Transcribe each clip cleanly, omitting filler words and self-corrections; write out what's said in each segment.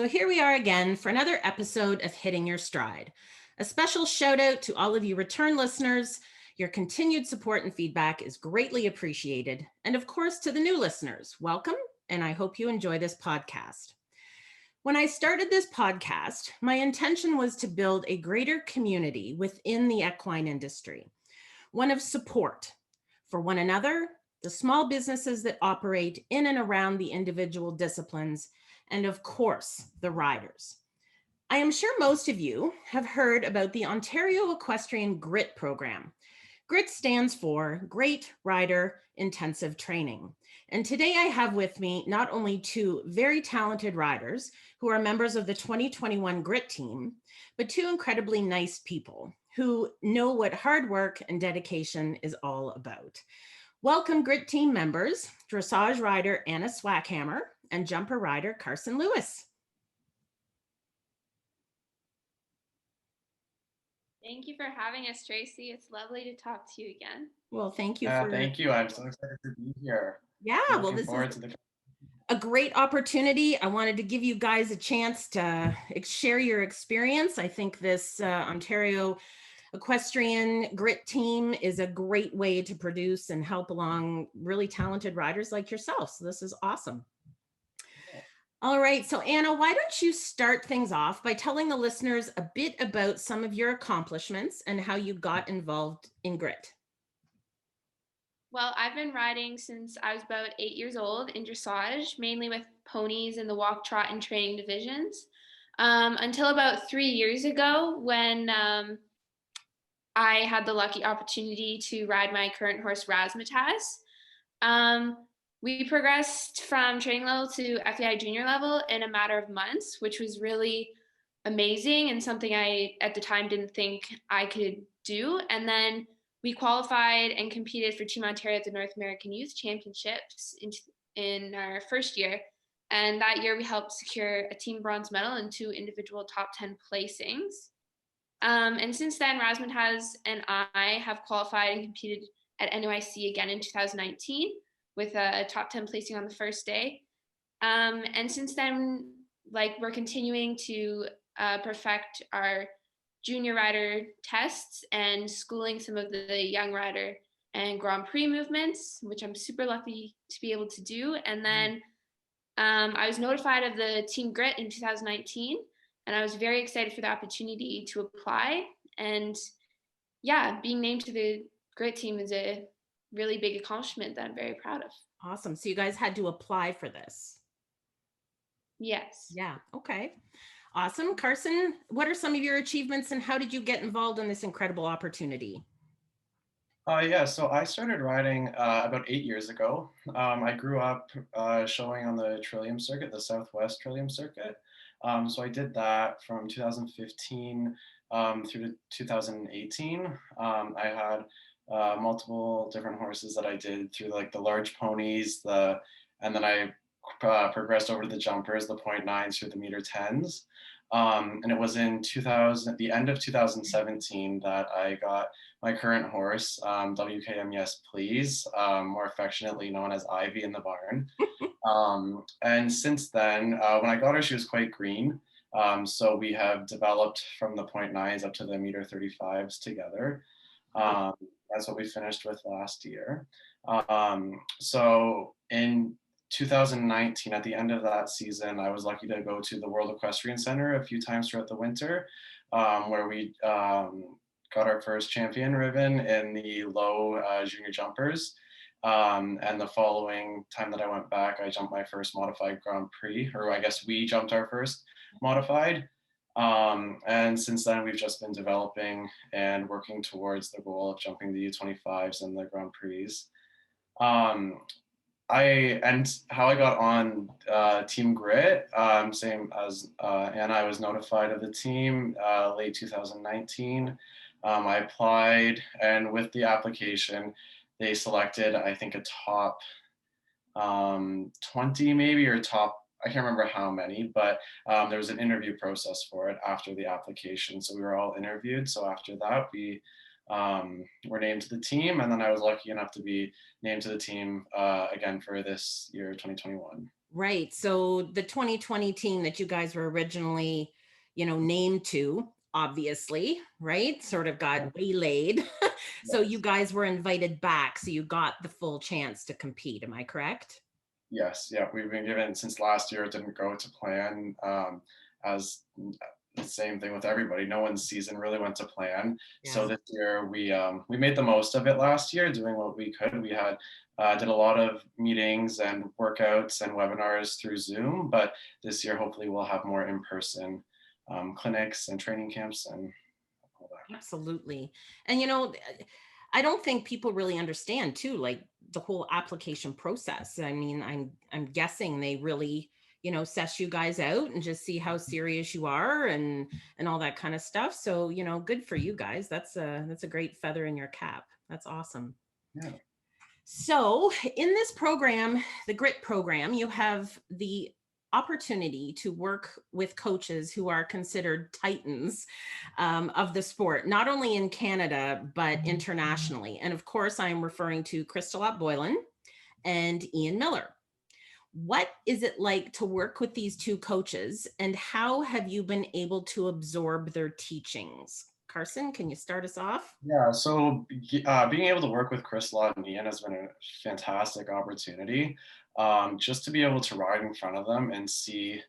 So here we are again for another episode of Hitting Your Stride. A special shout out to all of you return listeners. Your continued support and feedback is greatly appreciated. And of course, to the new listeners, welcome, and I hope you enjoy this podcast. When I started this podcast, my intention was to build a greater community within the equine industry, one of support for one another, the small businesses that operate in and around the individual disciplines, and of course, the riders. I am sure most of you have heard about the Ontario Equestrian GRIT program. GRIT stands for Great Rider Intensive Training. And today I have with me not only two very talented riders who are members of the 2021 GRIT team, but two incredibly nice people who know what hard work and dedication is all about. Welcome GRIT team members, dressage rider Anna Swackhammer and jumper rider Carson Lewis. Thank you for having us, Tracey. It's lovely to talk to you again. Well, thank you. Thank you. I'm so excited to be here. Yeah, well, this is a great opportunity. I wanted to give you guys a chance to share your experience. I think this Ontario Equestrian GRIT team is a great way to produce and help along really talented riders like yourself. So this is awesome. All right, so Anna, why don't you start things off by telling the listeners a bit about some of your accomplishments and how you got involved in GRIT? Well, I've been riding since I was about 8 years old in dressage, mainly with ponies in the walk, trot, and training divisions, until about 3 years ago when I had the lucky opportunity to ride my current horse, Wrazzmatazz. We progressed from training level to FEI junior level in a matter of months, which was really amazing and something I, at the time, didn't think I could do. And then we qualified and competed for Team Ontario at the North American Youth Championships in our first year. And that year we helped secure a team bronze medal and 2 individual top 10 placings. And since then, Wrazzmatazz and I have qualified and competed at NOIC again in 2019 with a top 10 placing on the first day. And since then, we're continuing to perfect our junior rider tests and schooling some of the young rider and Grand Prix movements, which I'm super lucky to be able to do. And then I was notified of the Team GRIT in 2019, and I was very excited for the opportunity to apply. And yeah, being named to the GRIT team is a really big accomplishment that I'm very proud of. Awesome. So you guys had to apply for this? Yes. Yeah. Okay. Awesome. Carson, what are some of your achievements and how did you get involved in this incredible opportunity? Yeah, so I started riding about 8 years ago. I grew up showing on the Trillium circuit, the Southwest Trillium circuit. So I did that from 2015 through to 2018. I had multiple different horses that I did through the large ponies, and then I progressed over to the jumpers, the 0.9s through the meter 10s. And it was in the end of 2017 that I got my current horse, WKM Yes Please, more affectionately known as Ivy in the barn. And since then, when I got her, she was quite green. So we have developed from the 0.9s up to the meter 35s together. That's what we finished with last year. So in 2019, at the end of that season, I was lucky to go to the World Equestrian Center a few times throughout the winter, where we got our first champion ribbon in the low junior jumpers. And the following time that I went back, I jumped my first modified Grand Prix, or I guess we jumped our first modified. And since then, we've just been developing and working towards the goal of jumping the U25s and the Grand Prix. And how I got on Team GRIT, same as Anna, I was notified of the team late 2019. I applied, and with the application, they selected, I think, a top 20 maybe, or top, I can't remember how many, but there was an interview process for it after the application. So we were all interviewed. So after that, we were named to the team, and then I was lucky enough to be named to the team again for this year, 2021. Right. So the 2020 team that you guys were originally, named to, obviously, right? Sort of got waylaid. So you Yes. guys were invited back. So you got the full chance to compete. Am I correct? Yes, yeah, we've been given since last year. It didn't go to plan. As the same thing with everybody, no one's season really went to plan. So Yeah. this year we made the most of it last year, doing what we could. We had did a lot of meetings and workouts and webinars through Zoom, but this year hopefully we'll have more in person clinics and training camps and all that. Absolutely. And I don't think people really understand too, like the whole application process. I mean, I'm guessing they really, suss you guys out and just see how serious you are and all that kind of stuff. So, good for you guys. That's a great feather in your cap. That's awesome. Yeah. So, in this program, the GRIT program, you have the opportunity to work with coaches who are considered titans of the sport, not only in Canada, but internationally. And of course, I'm referring to Crystal Boylan and Ian Miller. What is it like to work with these two coaches, and how have you been able to absorb their teachings? Carson, can you start us off? Yeah, so being able to work with Chris Lott and Ian has been a fantastic opportunity. Just to be able to ride in front of them and see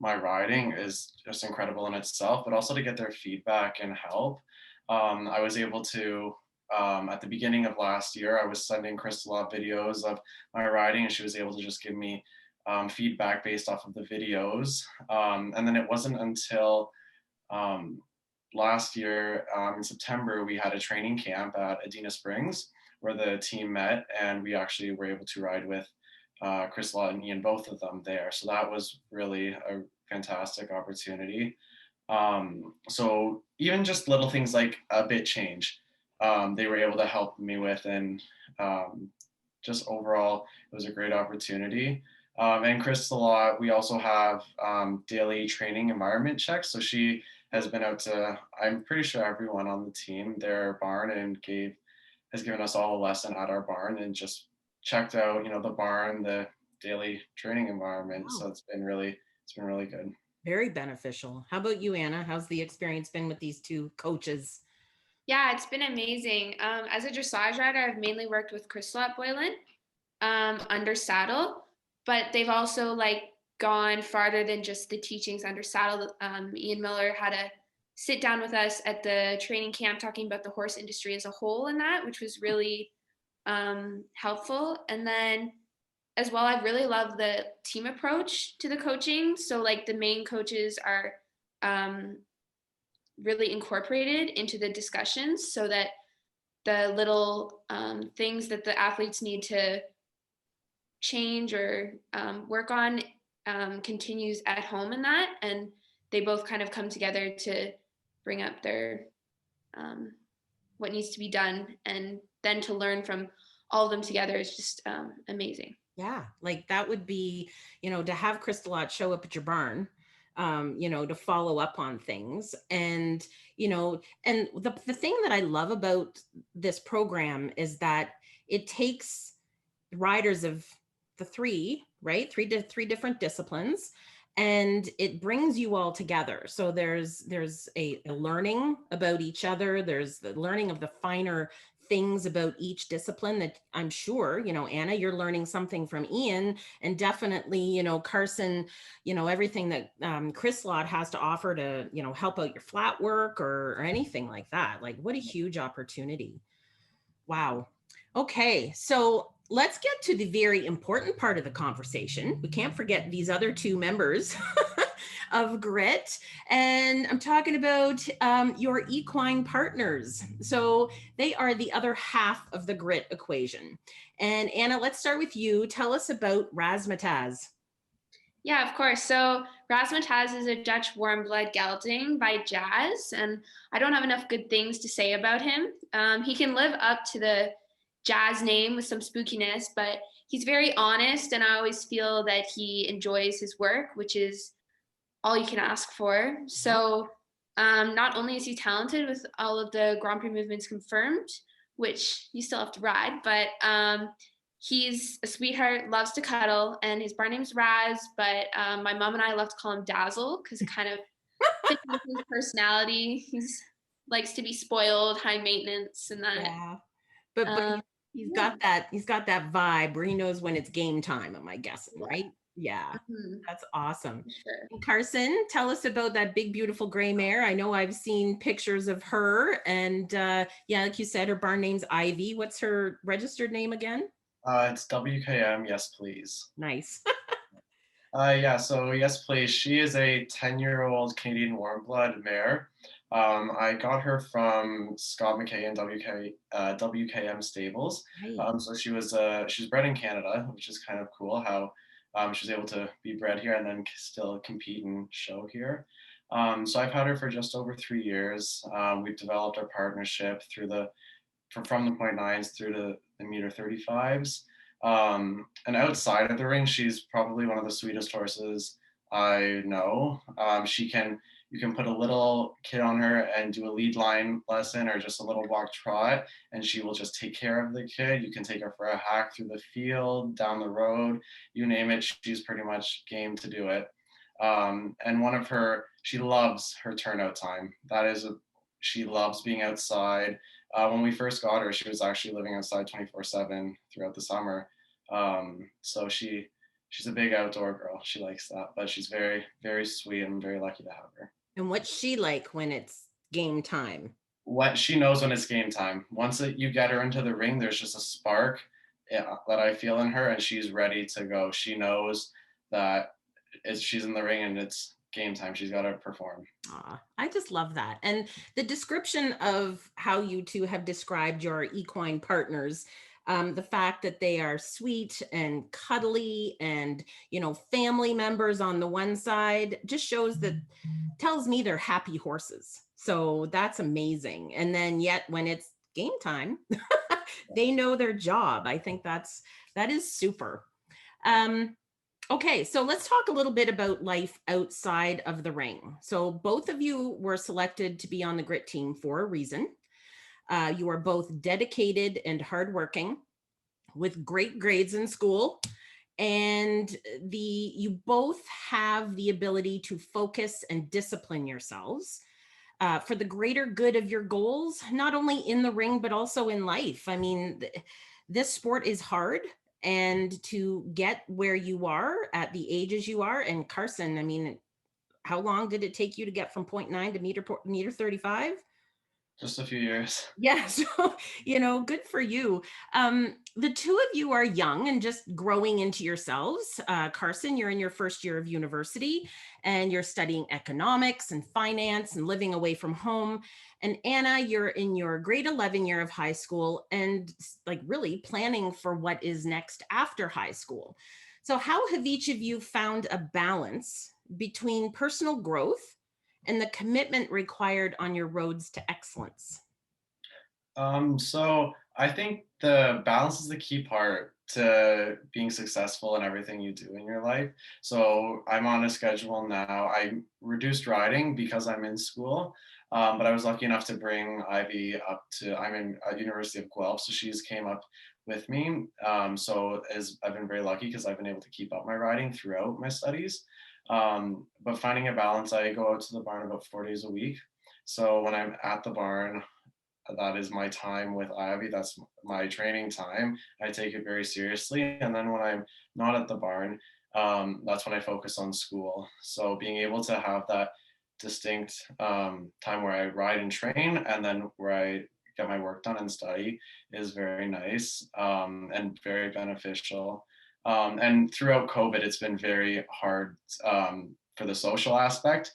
my riding is just incredible in itself, but also to get their feedback and help. I was able to, at the beginning of last year, I was sending Chris Lott videos of my riding, and she was able to just give me feedback based off of the videos. And then it wasn't until um, last year in September, we had a training camp at Adena Springs where the team met, and we actually were able to ride with Chris Lott and Ian, both of them there. So that was really a fantastic opportunity. So even just little things like a bit change, they were able to help me with, and just overall, it was a great opportunity. And Crystal, we also have daily training environment checks. So she has been out to, I'm pretty sure everyone on the team, their barn, and has given us all a lesson at our barn and just checked out, the barn, the daily training environment. Wow. So it's been really good. Very beneficial. How about you, Anna? How's the experience been with these two coaches? Yeah, it's been amazing. As a dressage rider, I've mainly worked with Crystal Boylan under saddle, but they've also gone farther than just the teachings under saddle. Ian Miller had a sit down with us at the training camp talking about the horse industry as a whole in that, which was really helpful. And then as well, I really love the team approach to the coaching. So the main coaches are really incorporated into the discussions so that the little things that the athletes need to change or work on continues at home in that, and they both kind of come together to bring up their what needs to be done, and then to learn from all of them together is just amazing. Yeah, that would be, to have Crystal show up at your barn, to follow up on things. And, and the thing that I love about this program is that it takes riders of the three, right? Three different disciplines, and it brings you all together. So there's a learning about each other. There's the learning of the finer things about each discipline that I'm sure, Anna, you're learning something from Ian, and definitely, Carson, everything that Chris Lott has to offer to, help out your flat work or anything like that. What a huge opportunity. Wow. Okay, so let's get to the very important part of the conversation. We can't forget these other two members of GRIT, and I'm talking about your equine partners. So they are the other half of the GRIT equation. And Anna, let's start with you. Tell us about Wrazzmatazz. Yeah, of course. So Wrazzmatazz is a Dutch warm blood gelding by Jazz, and I don't have enough good things to say about him. He can live up to the Jazz name with some spookiness, but he's very honest, and I always feel that he enjoys his work, which is all you can ask for. So not only is he talented with all of the Grand Prix movements confirmed, which you still have to ride, but He's a sweetheart, loves to cuddle, and his barn name's Raz, but my mom and I love to call him Dazzle because it kind of fits with his personality. He's likes to be spoiled, high maintenance, and that. Yeah. But he's Yeah. got that vibe where he knows when it's game time, am I guessing, Yeah. right? Yeah. Mhm. That's awesome. Sure. And Carson, tell us about that big, beautiful gray mare. I know I've seen pictures of her, and yeah, like you said, her barn name's Ivy. What's her registered name again? It's WKM Yes Please. Nice. Yeah, so Yes Please, she is a 10-year-old Canadian warm blood mare. I got her from Scott McKay and WKM Stables. Right. So she's bred in Canada, which is kind of cool how she was able to be bred here and then still compete and show here. So I've had her for just over 3 years. We've developed our partnership from the .9s through to the meter 35s. And outside of the ring, she's probably one of the sweetest horses I know. You can put a little kid on her and do a lead line lesson or just a little walk trot, and she will just take care of the kid. You can take her for a hack through the field, down the road, you name it. She's pretty much game to do it. And she loves her turnout time. She loves being outside. When we first got her, she was actually living outside 24/7 throughout the summer. So she's a big outdoor girl. She likes that, but she's very, very sweet. And I'm very lucky to have her. And what's she like when it's game time? What she knows when it's game time. Once you get her into the ring, there's just a spark that I feel in her, and she's ready to go. She knows that she's in the ring and it's game time. She's got to perform. I just love that. And the description of how you two have described your equine partners, the fact that they are sweet and cuddly and, family members on the one side just tells me they're happy horses. So that's amazing. And then yet when it's game time, they know their job. I think that is super. Okay, so let's talk a little bit about life outside of the ring. So both of you were selected to be on the GRIT team for a reason. You are both dedicated and hardworking with great grades in school. And you both have the ability to focus and discipline yourselves for the greater good of your goals, not only in the ring, but also in life. I mean, this sport is hard. And to get where you are at the ages you are, and Carson, I mean, how long did it take you to get from 0.9 to meter 35? Just a few years. Yeah, so, good for you. The two of you are young and just growing into yourselves. Carson, you're in your first year of university and you're studying economics and finance and living away from home. And Anna, you're in your grade 11 year of high school and like really planning for what is next after high school. So how have each of you found a balance between personal growth and the commitment required on your roads to excellence? So I think the balance is the key part to being successful in everything you do in your life. So I'm on a schedule now. I reduced riding because I'm in school, but I was lucky enough to bring Ivy I'm in University of Guelph, so she's came up with me. I've been very lucky because I've been able to keep up my riding throughout my studies. But finding a balance, I go out to the barn about 4 days a week. So when I'm at the barn, that is my time with Ivy. That's my training time. I take it very seriously. And then when I'm not at the barn, that's when I focus on school. So being able to have that distinct time where I ride and train and then where I get my work done and study is very nice and very beneficial. And throughout COVID, it's been very hard for the social aspect,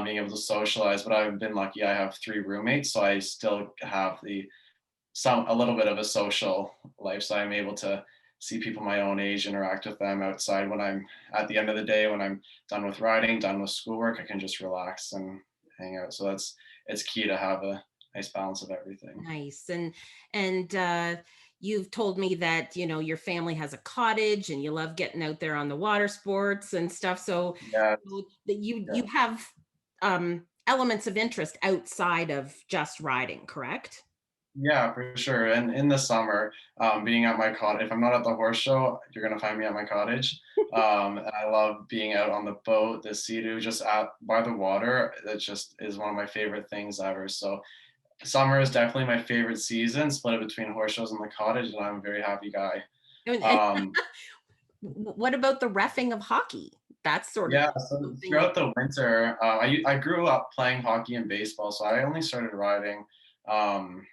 being able to socialize. But I've been lucky; I have 3 roommates, so I still have a little bit of a social life. So I'm able to see people my own age, interact with them outside. When I'm at the end of the day, when I'm done with riding, done with schoolwork, I can just relax and hang out. So it's key to have a nice balance of everything. Nice. And you've told me that, your family has a cottage and you love getting out there on the water sports and stuff. So Yeah, that you have elements of interest outside of just riding, correct? Yeah, for sure. And in the summer, being at my cottage, if I'm not at the horse show, you're gonna find me at my cottage. And I love being out on the boat, the sea-doo, just at by the water. It just is one of my favorite things ever. So summer is definitely my favorite season, split it between horse shows and the cottage, and I'm a very happy guy. And Um, what about the reffing of hockey? That's sort of yeah, so something you. throughout the winter, I grew up playing hockey and baseball, so I only started riding um,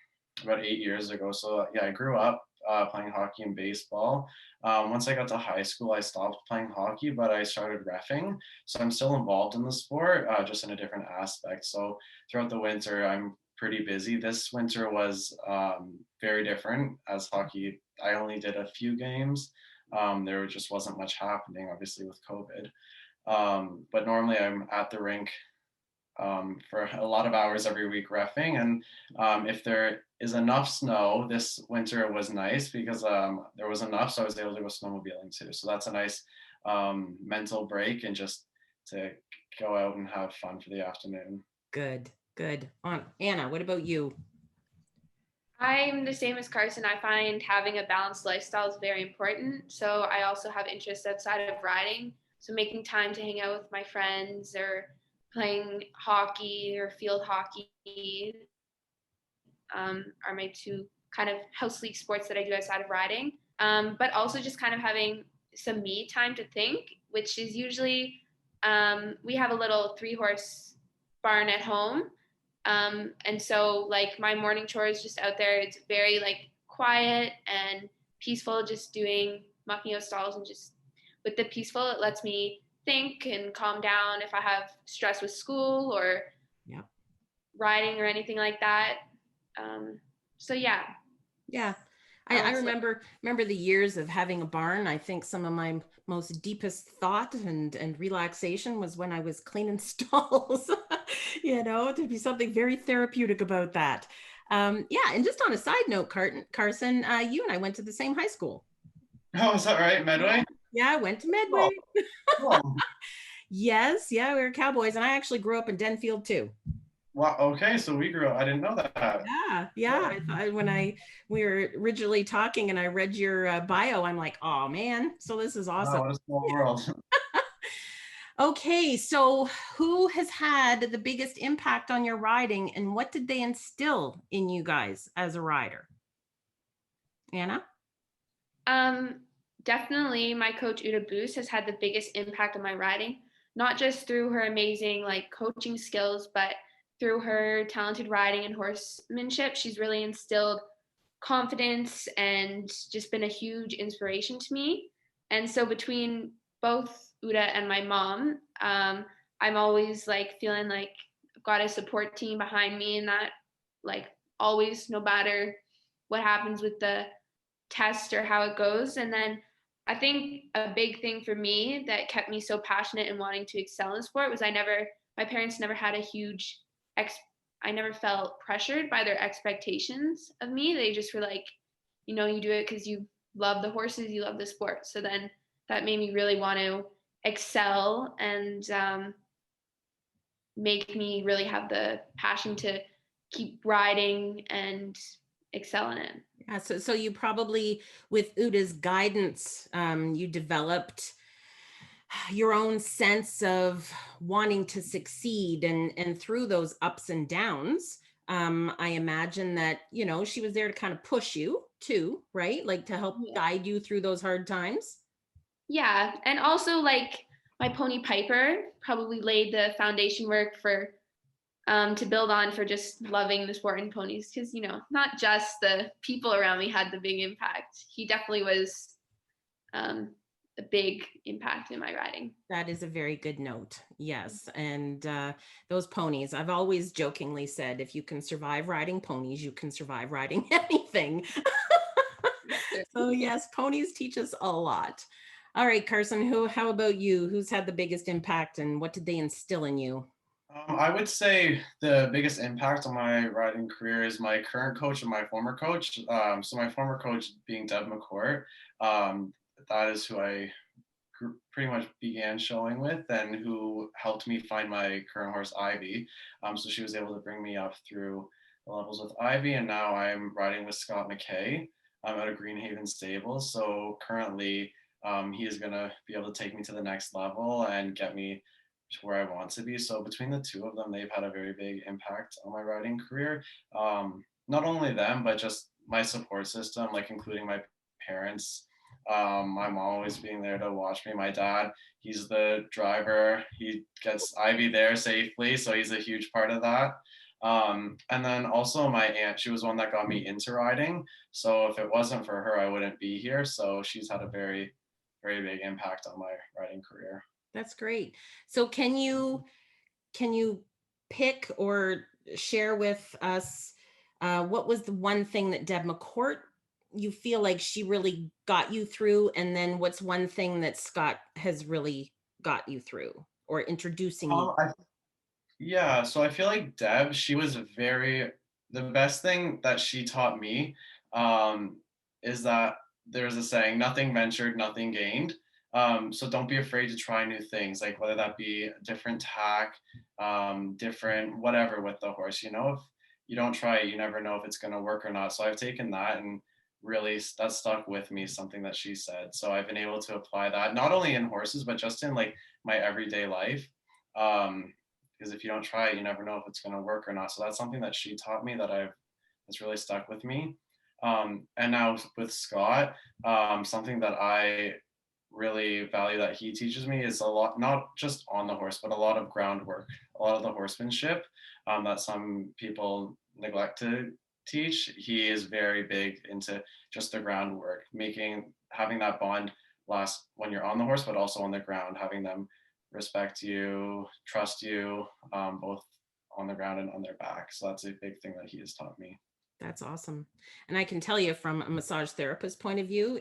about 8 years ago. So yeah, I grew up playing hockey and baseball. Once I got to high school, I stopped playing hockey, but I started reffing. So I'm still involved in the sport, just in a different aspect. So throughout the winter, I'm pretty busy. This winter was very different as hockey. I only did a few games. There just wasn't much happening, obviously, with COVID. But normally I'm at the rink for a lot of hours every week reffing. And if there is enough snow, this winter was nice because there was enough, so I was able to go snowmobiling too. So that's a nice mental break and just to go out and have fun for the afternoon. Good, good. On Anna, what about you? I'm the same as Carson. I find having a balanced lifestyle is very important. So I also have interests outside of riding. So making time to hang out with my friends or playing hockey or field hockey are my two kind of house league sports that I do outside of riding. But also just kind of having some me time to think, which is usually we have a little 3-horse barn at home. And so like my morning chores just out there, it's very like quiet and peaceful, just doing mucking out stalls and just with the peaceful, it lets me think and calm down if I have stress with school or Yeah. riding or anything like that. Um, so yeah, Yeah. I balance. remember the years of having a barn. I think some of my most deepest thought and relaxation was when I was cleaning stalls, to be something very therapeutic about that. Yeah, and just on a side note, Carson, you and I went to the same high school. Oh, is that right, Yeah, Medway? yeah, I went to Oh, Medway. cool. Yes, yeah, we were Cowboys, and I actually grew up in Denfield too. Wow, okay, so we grew up. I didn't know that. Yeah, yeah. Cool. I thought when we were originally talking and I read your bio, I'm like, oh man, so this is awesome. Wow, what a small world. Okay, so who has had the biggest impact on your riding and what did they instill in you guys as a rider? Anna? Um, Definitely my coach Uda Boos has had the biggest impact on my riding, not just through her amazing like coaching skills, but through her talented riding and horsemanship. She's really instilled confidence and just been a huge inspiration to me. And so between both Uda and my mom, I'm always like feeling like I've got a support team behind me and that like always, no matter what happens with the test or how it goes. And then I think a big thing for me that kept me so passionate and wanting to excel in sport was my parents never had a huge I never felt pressured by their expectations of me. They just were like, you do it because you love the horses, you love the sport. So then that made me really want to excel and make me really have the passion to keep riding and excel in it. Yeah, so you probably, with Uda's guidance, you developed your own sense of wanting to succeed and through those ups and downs. I imagine that, she was there to kind of push you too, right? Like to help Yeah. guide you through those hard times. Yeah, and also like my pony Piper probably laid the foundation work for to build on for just loving the sport and ponies because not just the people around me had the big impact. He definitely was um, a big impact in my riding. That is a very good note. Yes. And those ponies, I've always jokingly said, if you can survive riding ponies, you can survive riding anything. So yes, ponies teach us a lot. All right, Carson, how about you? Who's had the biggest impact and what did they instill in you? I would say the biggest impact on my riding career is my current coach and my former coach. So my former coach being Deb McCourt, that is who I pretty much began showing with and who helped me find my current horse Ivy. So she was able to bring me up through the levels with Ivy, and now I'm riding with Scott McKay. I'm out of Greenhaven Stables. So currently, he is going to be able to take me to the next level and get me to where I want to be. So between the two of them, they've had a very big impact on my riding career. Not only them, but just my support system, like including my parents. My mom always being there to watch me. My dad, he's the driver. He gets Ivy there safely, so he's a huge part of that. And then also my aunt, she was one that got me into riding. So if it wasn't for her, I wouldn't be here. So she's had a very, very big impact on my riding career. That's great. So can you pick or share with us what was the one thing that Deb McCourt you feel like she really got you through, and then what's one thing that Scott has really got you through or introducing you? Yeah, so I feel like Deb, she was the best thing that she taught me is that there's a saying, nothing ventured, nothing gained. So don't be afraid to try new things, like whether that be a different tack, different whatever with the horse. You know, if you don't try it, you never know if it's going to work or not. So I've taken that and really that stuck with me, something that she said. So I've been able to apply that not only in horses, but just in like my everyday life. Because if you don't try it, you never know if it's going to work or not. So that's something that she taught me that's really stuck with me. And now with Scott, something that I really value that he teaches me is a lot, not just on the horse, but a lot of groundwork, a lot of the horsemanship that some people neglect to teach. He is very big into just the groundwork, having that bond last when you're on the horse, but also on the ground, having them respect you, trust you, both on the ground and on their back. So that's a big thing that he has taught me. That's awesome. And I can tell you from a massage therapist point of view,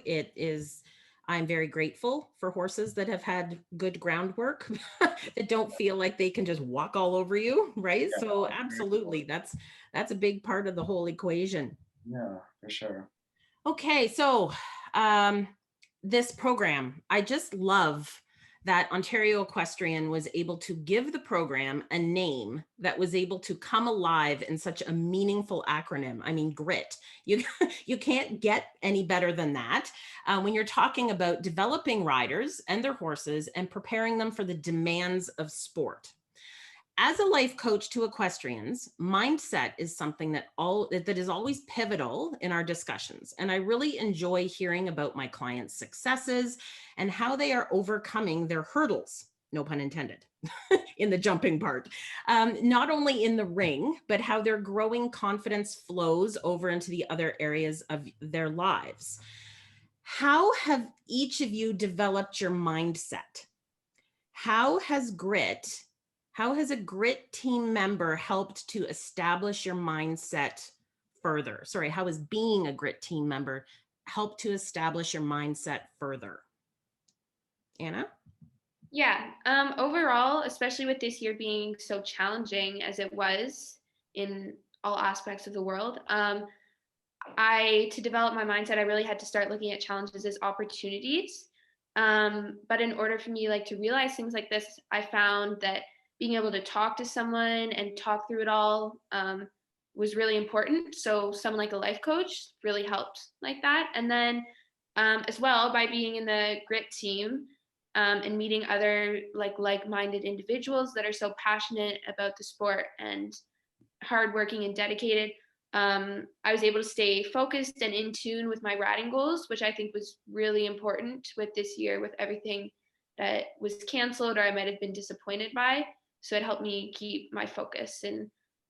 I'm very grateful for horses that have had good groundwork that don't feel like they can just walk all over you, right? Yeah, So absolutely, that's a big part of the whole equation. yeah, for sure. Okay, so this program, I just love that Ontario Equestrian was able to give the program a name that was able to come alive in such a meaningful acronym. I mean, GRIT. You can't get any better than that when you're talking about developing riders and their horses and preparing them for the demands of sport. As a life coach to equestrians, mindset is something that is always pivotal in our discussions. And I really enjoy hearing about my clients' successes and how they are overcoming their hurdles, no pun intended, in the jumping part. Not only in the ring, but how their growing confidence flows over into the other areas of their lives. How have each of you developed your mindset? How has a GRIT team member helped to establish your mindset further? Sorry, how has being a GRIT team member helped to establish your mindset further? Anna? Yeah, overall, especially with this year being so challenging as it was in all aspects of the world, to develop my mindset, I really had to start looking at challenges as opportunities. But in order for me to realize things like this, I found that being able to talk to someone and talk through it all was really important. So someone like a life coach really helped like that. And then as well, by being in the GRIT team and meeting other like-minded individuals that are so passionate about the sport and hardworking and dedicated, I was able to stay focused and in tune with my riding goals, which I think was really important with this year, with everything that was canceled or I might have been disappointed by. So it helped me keep my focus in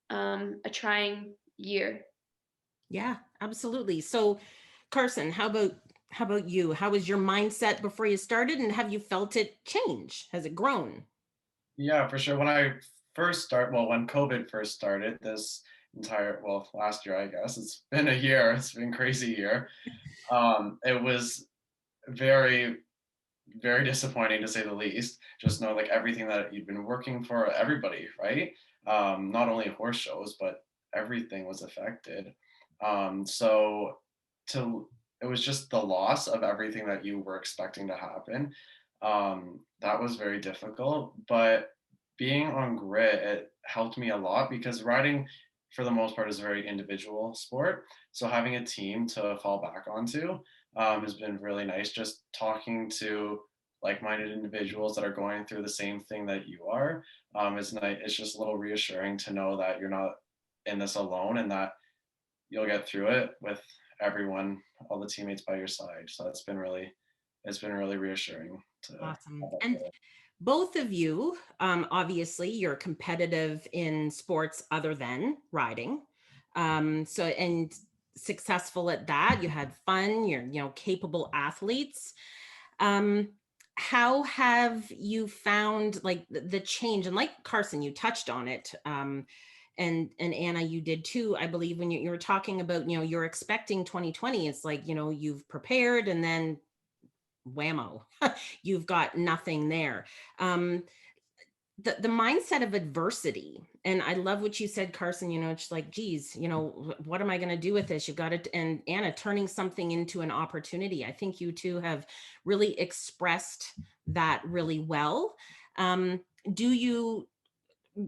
a trying year. Yeah, absolutely. So Carson, how about you? How was your mindset before you started, and have you felt it change? Has it grown? Yeah, for sure. When COVID first started, last year, I guess, it's been a year, it's been a crazy year. It was very, very disappointing to say the least. Just know like everything that you've been working for, everybody, right? Not only horse shows, but everything was affected. So it was just the loss of everything that you were expecting to happen. That was very difficult, but being on grit, it helped me a lot because riding for the most part, is a very individual sport. So having a team to fall back onto has been really nice. Just talking to like-minded individuals that are going through the same thing that you are is nice. It's just a little reassuring to know that you're not in this alone and that you'll get through it with everyone, all the teammates by your side. So it's been really reassuring to Awesome. have that And there. both of you, obviously, you're competitive in sports other than riding. So, and successful at that. You had fun, you're, capable athletes. Um, how have you found like the change? And like Carson, you touched on it. And Anna, you did too, I believe, when you were talking about, you're expecting 2020. It's like, you've prepared and then whammo, you've got nothing there. The mindset of adversity. And I love what you said, Carson, it's like, geez, what am I going to do with this? You've got it. And Anna, turning something into an opportunity. I think you two have really expressed that really well.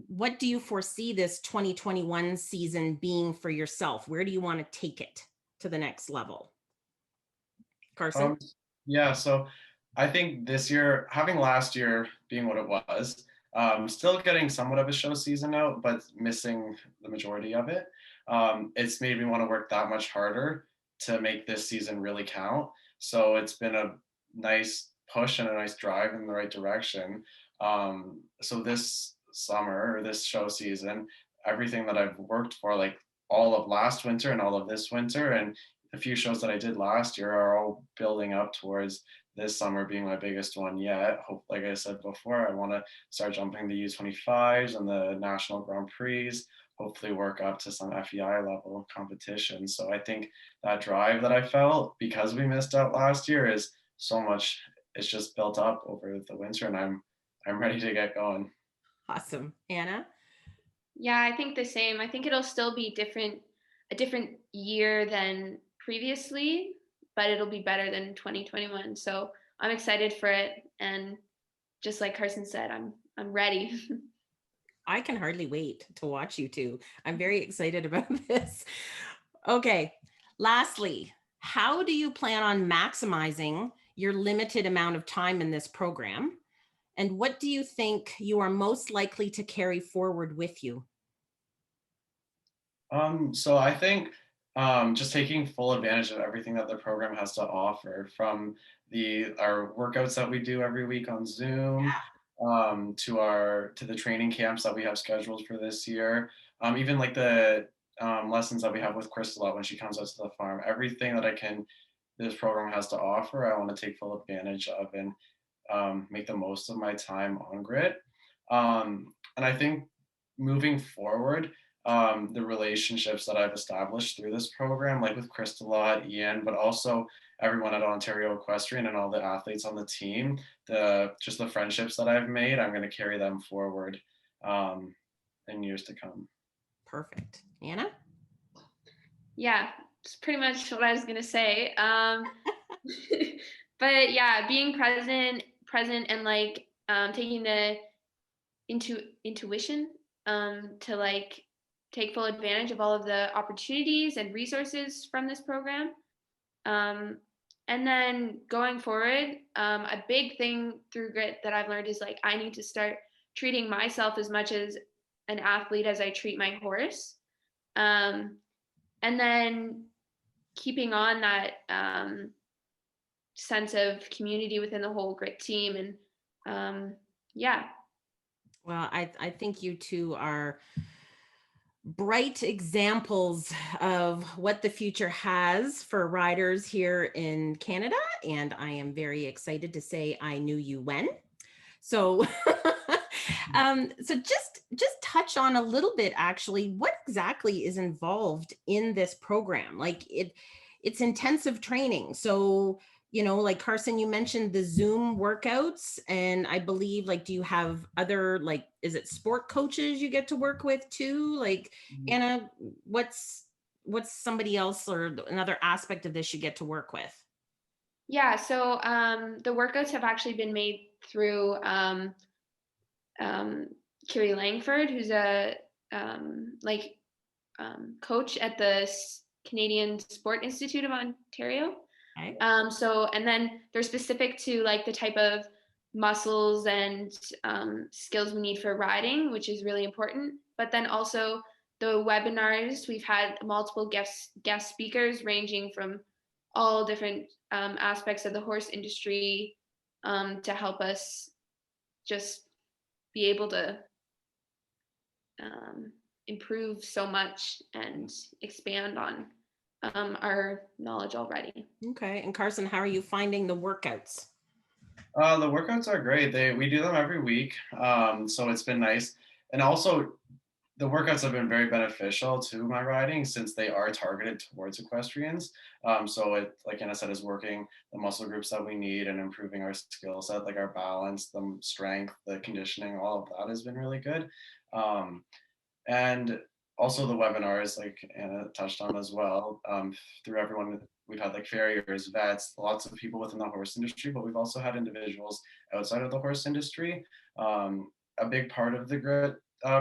What do you foresee this 2021 season being for yourself? Where do you want to take it to the next level? Carson? Um, yeah, so I think this year, having last year being what it was, still getting somewhat of a show season out, but missing the majority of it. It's made me want to work that much harder to make this season really count. So it's been a nice push and a nice drive in the right direction. So this summer or this show season, everything that I've worked for, like all of last winter and all of this winter, and the few shows that I did last year are all building up towards this summer being my biggest one yet. Hope, like I said before, I want to start jumping the U25s and the National Grand Prix, hopefully work up to some FEI level competition. So I think that drive that I felt because we missed out last year is so much, it's just built up over the winter, and I'm ready to get going. Awesome. Anna? Yeah, I think the same. I think it'll still be a different year than previously, but it'll be better than 2021. So I'm excited for it. And just like Carson said, I'm ready. I can hardly wait to watch you two. I'm very excited about this. Okay. Lastly, how do you plan on maximizing your limited amount of time in this program? And what do you think you are most likely to carry forward with you? So I think just taking full advantage of everything that the program has to offer, from our workouts that we do every week on Zoom, to the training camps that we have scheduled for this year, even like the lessons that we have with Crystal when she comes out to the farm. Everything that this program has to offer, I want to take full advantage of and make the most of my time on grit. And I think moving forward, the relationships that I've established through this program, like with Crystal, Ian, but also everyone at Ontario Equestrian and all the athletes on the team, just the friendships that I've made, I'm going to carry them forward in years to come. Perfect. Anna? Yeah, it's pretty much what I was gonna say. But yeah, being present, and like taking the intuition to like take full advantage of all of the opportunities and resources from this program. And then going forward, a big thing through grit that I've learned is like I need to start treating myself as much as an athlete as I treat my horse. And then keeping on that sense of community within the whole grit team. And yeah. Well, I think you two are bright examples of what the future has for riders here in Canada. And I am very excited to say I knew you when. So, so just touch on a little bit, actually, what exactly is involved in this program? Like it's intensive training. So, like Carson, you mentioned the Zoom workouts, and I believe, like, do you have other, like, is it sport coaches you get to work with too? Like, Anna, what's somebody else or another aspect of this you get to work with? Yeah, so the workouts have actually been made through Kiri Langford, who's a coach at the Canadian Sport Institute of Ontario. Okay. And then they're specific to like the type of muscles and skills we need for riding, which is really important. But then also the webinars, we've had multiple guest speakers ranging from all different aspects of the horse industry to help us just be able to improve so much and expand on our knowledge already. Okay. And Carson, how are you finding the workouts? The workouts are great. We do them every week, so it's been nice. And also, the workouts have been very beneficial to my riding since they are targeted towards equestrians. So it, like Anna said, is working the muscle groups that we need and improving our skill set, like our balance, the strength, the conditioning, all of that has been really good. And also the webinars, like Anna touched on as well, through everyone. We've had like farriers, vets, lots of people within the horse industry, but we've also had individuals outside of the horse industry. A big part of the GRIT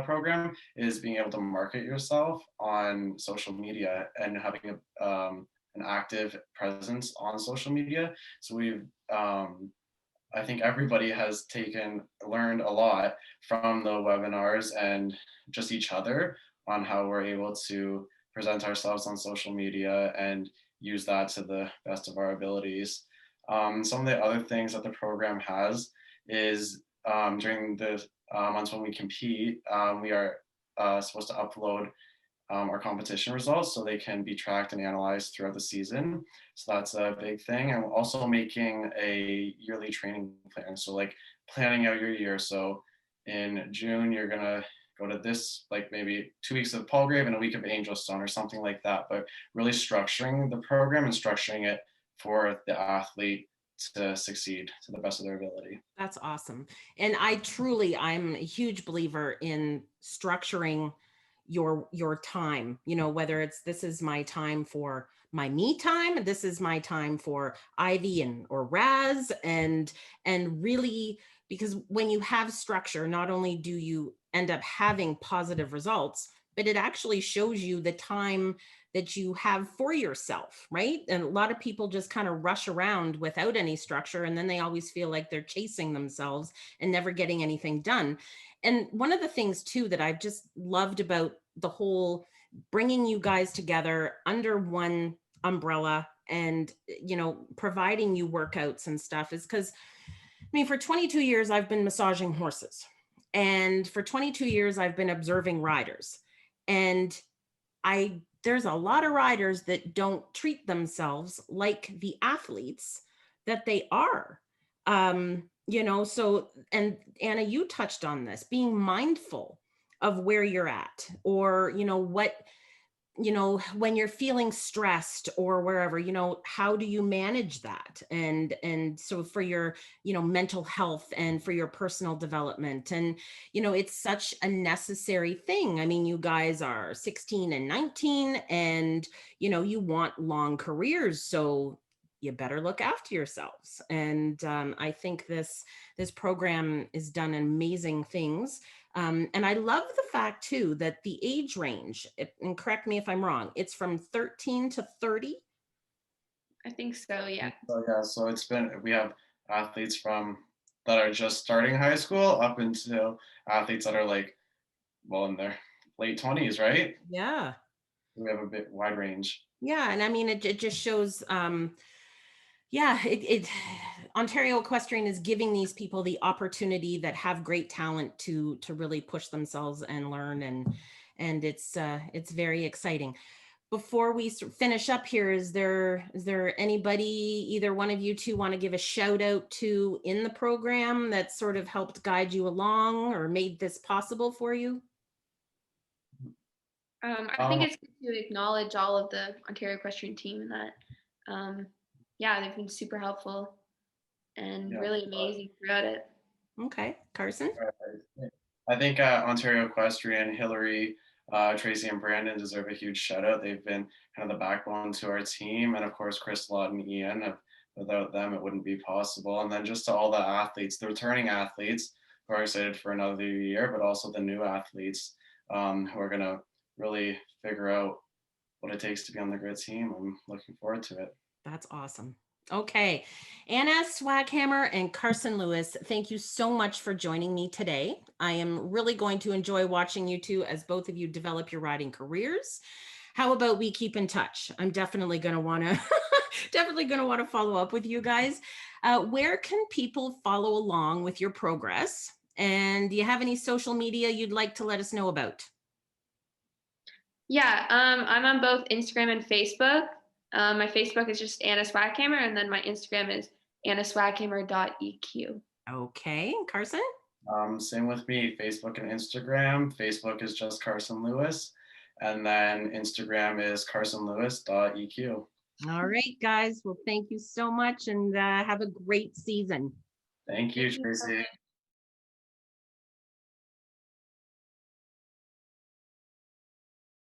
program is being able to market yourself on social media and having an active presence on social media. So we've, I think everybody has learned a lot from the webinars and just each other on how we're able to present ourselves on social media and use that to the best of our abilities. Some of the other things that the program has is during the months when we compete, we are supposed to upload our competition results so they can be tracked and analyzed throughout the season. So that's a big thing. And also making a yearly training plan. So like planning out your year. So in June, you're gonna go to this, like maybe 2 weeks of Palgrave and a week of Angelstone or something like that, but really structuring the program and structuring it for the athlete to succeed to the best of their ability. That's awesome. And I'm a huge believer in structuring your time, you know, whether it's, this is my time for my me time, this is my time for Ivy or Raz, and really, because when you have structure, not only do you end up having positive results, but it actually shows you the time that you have for yourself, right? And a lot of people just kind of rush around without any structure, and then they always feel like they're chasing themselves and never getting anything done. And one of the things too that I've just loved about the whole bringing you guys together under one umbrella and, you know, providing you workouts and stuff is because, I mean, for 22 years, I've been massaging horses. And for 22 years, I've been observing riders. And there's a lot of riders that don't treat themselves like the athletes that they are. You know, so, and Anna, you touched on this, being mindful of where you're at, or, you know, what, you know, when you're feeling stressed or wherever, you know, how do you manage that? And so for your, you know, mental health and for your personal development. And, you know, it's such a necessary thing. I mean, you guys are 16 and 19 and, you know, you want long careers. So you better look after yourselves. And I think this program has done amazing things. And I love the fact too, that the age range, and correct me if I'm wrong, it's from 13 to 30. I think so, yeah. So yeah, so we have athletes that are just starting high school up until athletes that are like, well, in their late 20s, right? Yeah. We have a bit wide range. Yeah. And I mean, it just shows, yeah, Ontario Equestrian is giving these people the opportunity that have great talent to really push themselves and learn, and it's very exciting. Before we finish up here, is there anybody, either one of you two, want to give a shout out to in the program that sort of helped guide you along or made this possible for you? I think it's good to acknowledge all of the Ontario Equestrian team and that, yeah, they've been super helpful and really amazing throughout it. Okay, Carson? I think Ontario Equestrian, Hillary, Tracey, and Brandon deserve a huge shout out. They've been kind of the backbone to our team. And of course, Chris, Lott, and Ian. Without them, it wouldn't be possible. And then just to all the athletes, the returning athletes who are excited for another year, but also the new athletes who are going to really figure out what it takes to be on the grit team. I'm looking forward to it. That's awesome. Okay, Anna Swackhammer and Carson Lewis, thank you so much for joining me today. I am really going to enjoy watching you two as both of you develop your riding careers. How about we keep in touch? I'm definitely going to want to definitely going to want to follow up with you guys. Where can people follow along with your progress? And do you have any social media you'd like to let us know about? Yeah, I'm on both Instagram and Facebook. My Facebook is just Anna Swackhammer, and then my Instagram is annaswackhammer.eq. Okay, Carson? Same with me, Facebook and Instagram. Facebook is just Carson Lewis, and then Instagram is carsonlewis.eq. All right, guys. Well, thank you so much and have a great season. Thank you, Thank you so Tracey. much.